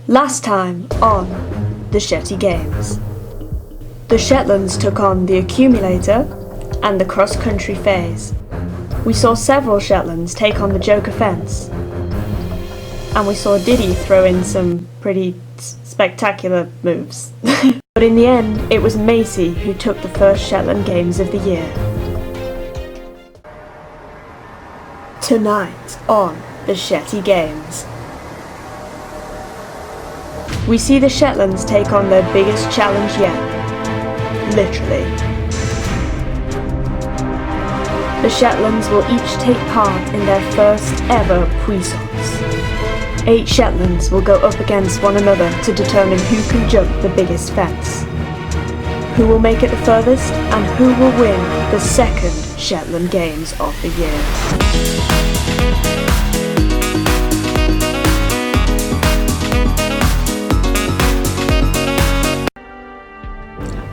Last time on the Shetty Games. The Shetlands took on the Accumulator and the cross-country phase. We saw several Shetlands take on the Joker fence. And we saw Diddy throw in some pretty spectacular moves. But in the end, it was Macy who took the first Shetland Games of the year. Tonight on the Shetty Games, we see the Shetlands take on their biggest challenge yet. Literally. The Shetlands will each take part in their first ever Puissance. 8 Shetlands will go up against one another to determine who can jump the biggest fence. Who will make it the furthest and who will win the second Shetland Games of the year.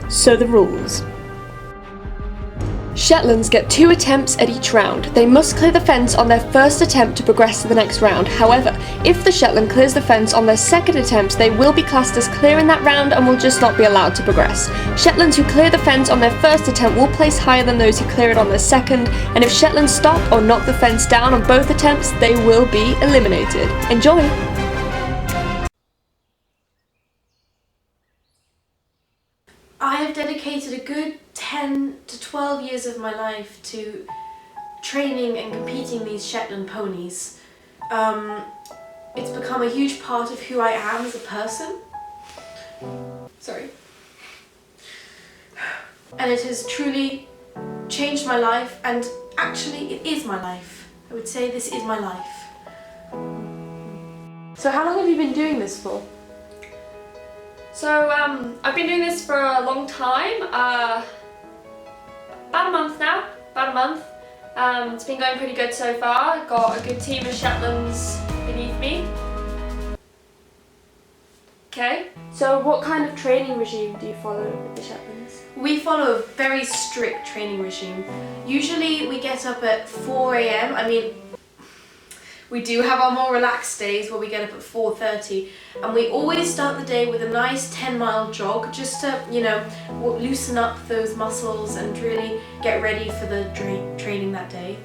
So the rules. Shetlands get 2 attempts at each round. They must clear the fence on their first attempt to progress to the next round. However, if the Shetland clears the fence on their second attempt, they will be classed as clearing that round and will just not be allowed to progress. Shetlands who clear the fence on their first attempt will place higher than those who clear it on their second, and if Shetlands stop or knock the fence down on both attempts, they will be eliminated. Enjoy! I have dedicated a good 10 to 12 years of my life to training and competing these Shetland ponies. It's become a huge part of who I am as a person. Sorry. And it has truly changed my life, and actually it is my life. I would say this is my life. So how long have you been doing this for? So I've been doing this for a long time, about a month now, It's been going pretty good so far. Got a good team of Shetlands beneath me. Okay, so what kind of training regime do you follow with the Shetlands? We follow a very strict training regime. Usually we get up at 4 AM. I mean, we do have our more relaxed days where we get up at 4:30, and we always start the day with a nice 10-mile jog just to, you know, loosen up those muscles and really get ready for the training that day.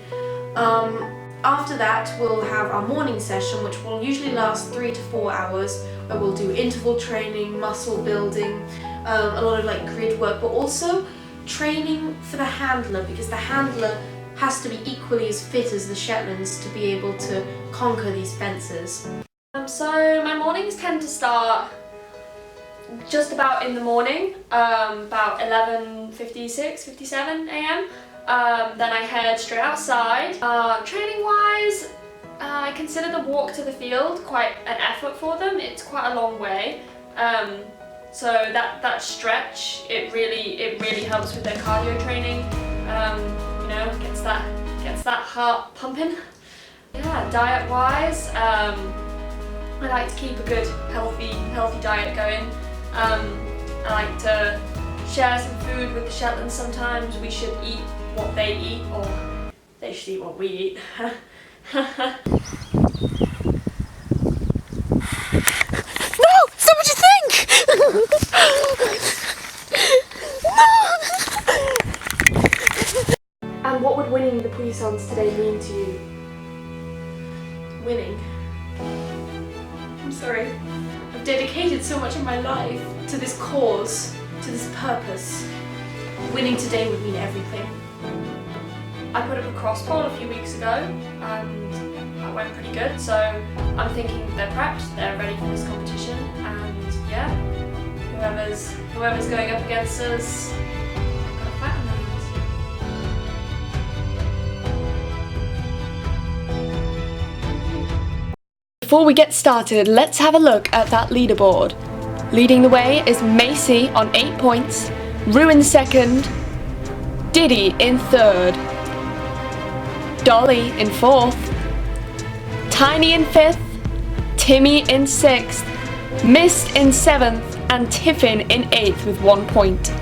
After that, we'll have our morning session, which will usually last 3 to 4 hours, where we'll do interval training, muscle building, a lot of like grid work, but also training for the handler, because the handler has to be equally as fit as the Shetlands to be able to conquer these fences. So my mornings tend to start just about in the morning, about 11:56, 57 AM. Then I head straight outside. Training wise, I consider the walk to the field quite an effort for them. It's quite a long way. So that stretch, it really helps with their cardio training. You know, gets that heart pumping. Yeah, diet wise, I like to keep a good healthy diet going. I like to share some food with the Shetlands sometimes. We should eat what they eat, or they should eat what we eat. No! It's not what you think! And what would winning the Puissance today mean to you? Winning. I'm sorry. I've dedicated so much of my life to this cause, to this purpose. Winning today would mean everything. I put up a cross poll a few weeks ago and that went pretty good, so I'm thinking they're prepped, they're ready for this competition, and yeah, whoever's going up against us, they've got a fight on their hands. Before we get started, let's have a look at that leaderboard. Leading the way is Macy on 8 points, Rue in second, Diddy in third, Dolly in fourth, Tiny in fifth, Timmy in sixth, Mist in seventh, and Tiffin in eighth with 1 point.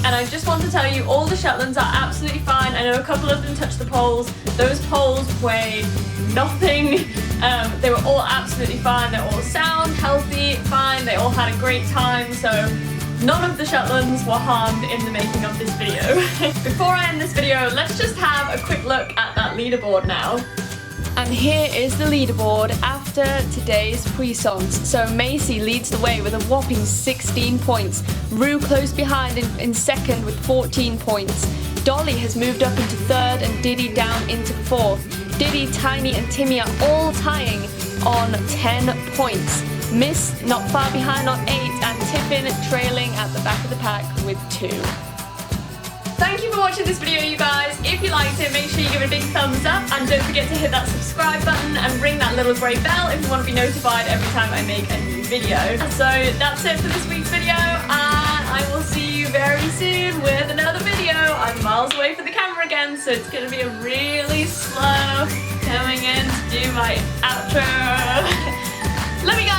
And I just want to tell you, all the Shetlands are absolutely fine. I know a couple of them touched the poles. Those poles weigh nothing. They were all absolutely fine. They're all sound, healthy, fine. They all had a great time. So none of the Shetlands were harmed in the making of this video. Before I end this video, let's just have a quick look at that leaderboard now. And here is the leaderboard after today's Puissance. So Macy leads the way with a whopping 16 points. Rue close behind in second with 14 points. Dolly has moved up into third and Diddy down into fourth. Diddy, Tiny and Timmy are all tying on 10 points. Miss not far behind on 8 and Tiffin trailing at the back of the pack with 2. Thank you for watching this video, you guys. If you liked it, make sure you give it a big thumbs up and don't forget to hit that subscribe button and ring that little grey bell if you want to be notified every time I make a new video. So that's it for this week's video, and I will see you very soon with another video. I'm miles away from the camera again, so it's going to be a really slow coming in to do my outro. Love you guys.